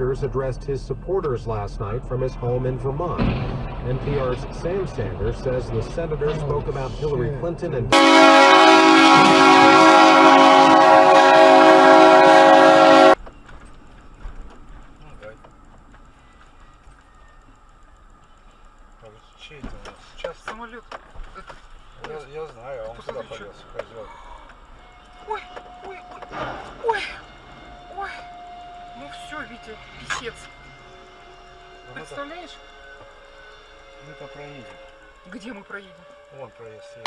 Sanders addressed his supporters last night from his home in Vermont. NPR's Sam Sanders says the senator spoke about Hillary Clinton and... Сейчас самолет. Я знаю, он сюда пойдет. Ой, ой, ой, ой, ой. Ну все, Витя, писец. Представляешь? Мы-то проедем. Где мы проедем? Вон проезд.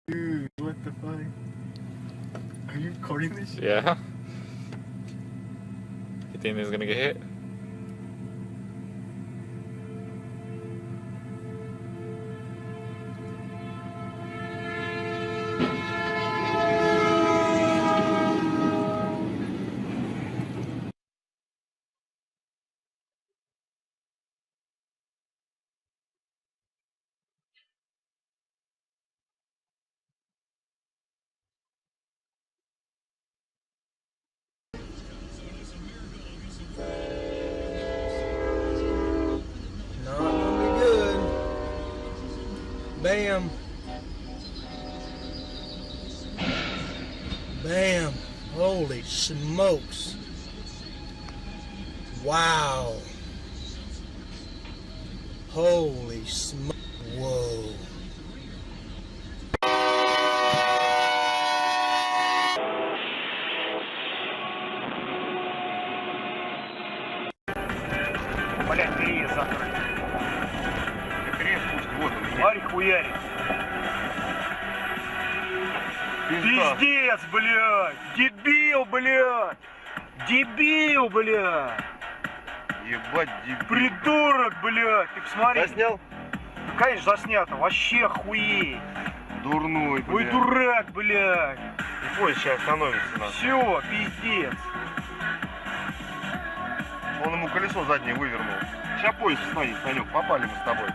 Dude, what the fuck? Are you recording this shit? Yeah. You think this is gonna get hit? Bam. Bam. Holy smokes. Wow. Holy smoke. Whoa. Блять, двери закрыты. Хрен пусть, вот он, смотри, хуярит. Пиздец, блядь! Дебил, блядь! Дебил, блядь! Ебать, дебил. Придурок, блядь! Ты посмотри. Я снял? Конечно, заснято. Вообще охуеть. Дурной, Ой, блядь. дурак, блядь. Поезд сейчас остановится нас. Все, пиздец. Он ему колесо заднее вывернул. Сейчас поезд стоит, Санек, попали мы с тобой.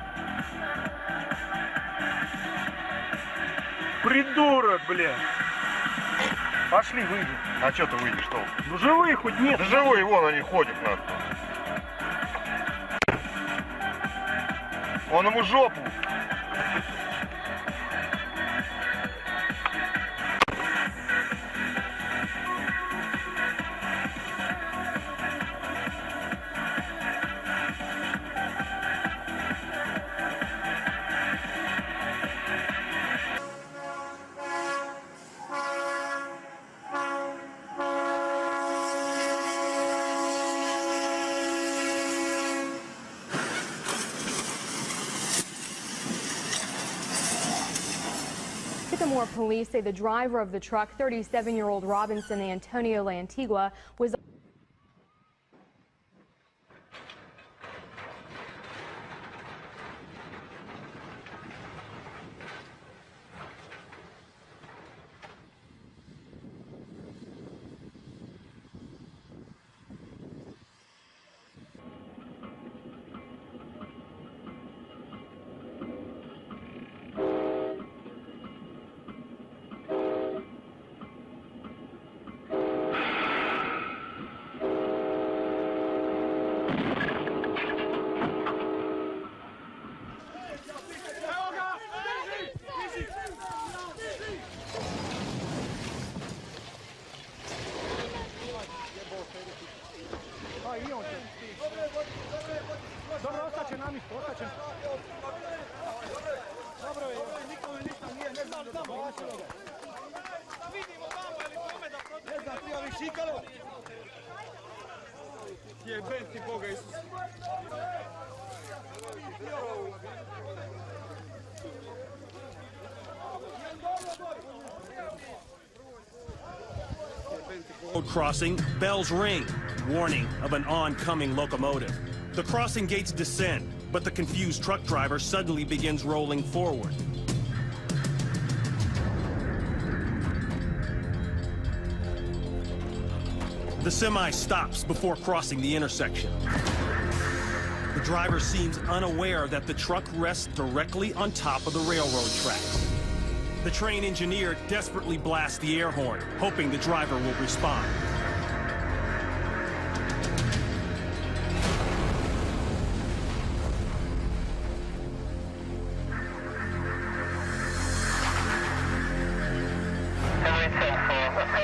Придурок, блядь. Пошли, выйдем. А что ты выйдешь, что? Ну живые хоть нет. Да живые, вон они ходят нахуй. Он ему жопу. Sycamore police say the driver of the truck, 37-year-old Robinson Antonio Lantigua, was Road crossing, bells ring, warning of an oncoming locomotive. The crossing gates descend, but the confused truck driver suddenly begins rolling forward. The semi stops before crossing the intersection. The driver seems unaware that the truck rests directly on top of the railroad tracks. The train engineer desperately blasts the air horn, hoping the driver will respond.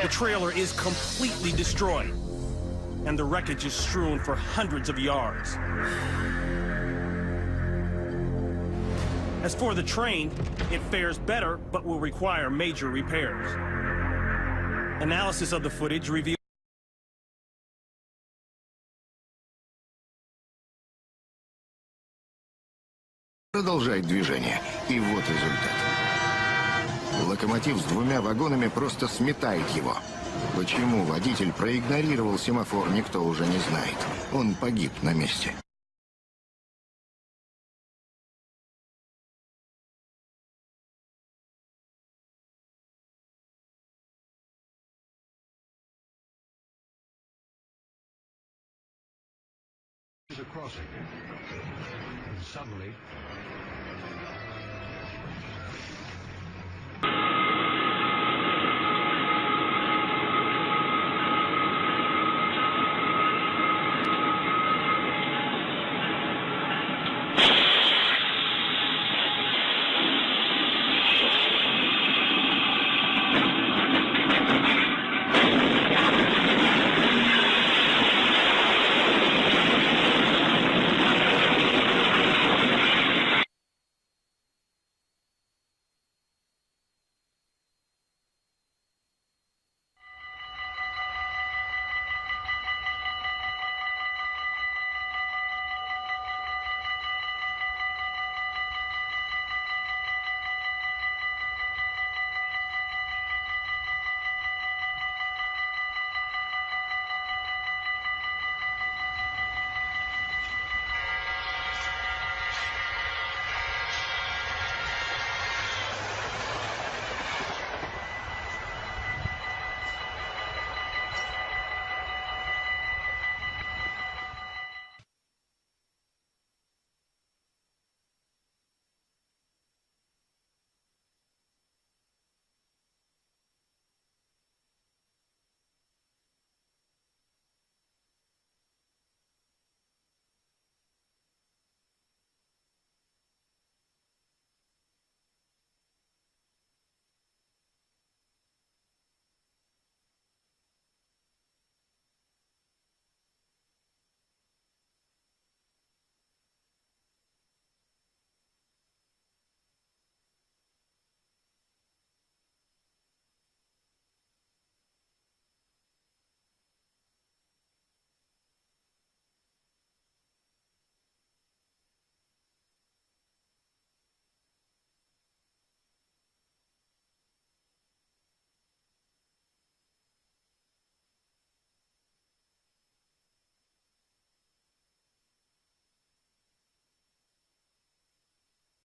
The trailer is completely destroyed, and the wreckage is strewn for hundreds of yards. As for the train, it fares better, but will require major repairs. Analysis of the footage reveals продолжает движение. И вот результат. Локомотив с двумя вагонами просто сметает его. Почему водитель проигнорировал семафор, никто уже не знает. Он погиб на месте. The crossing. And suddenly,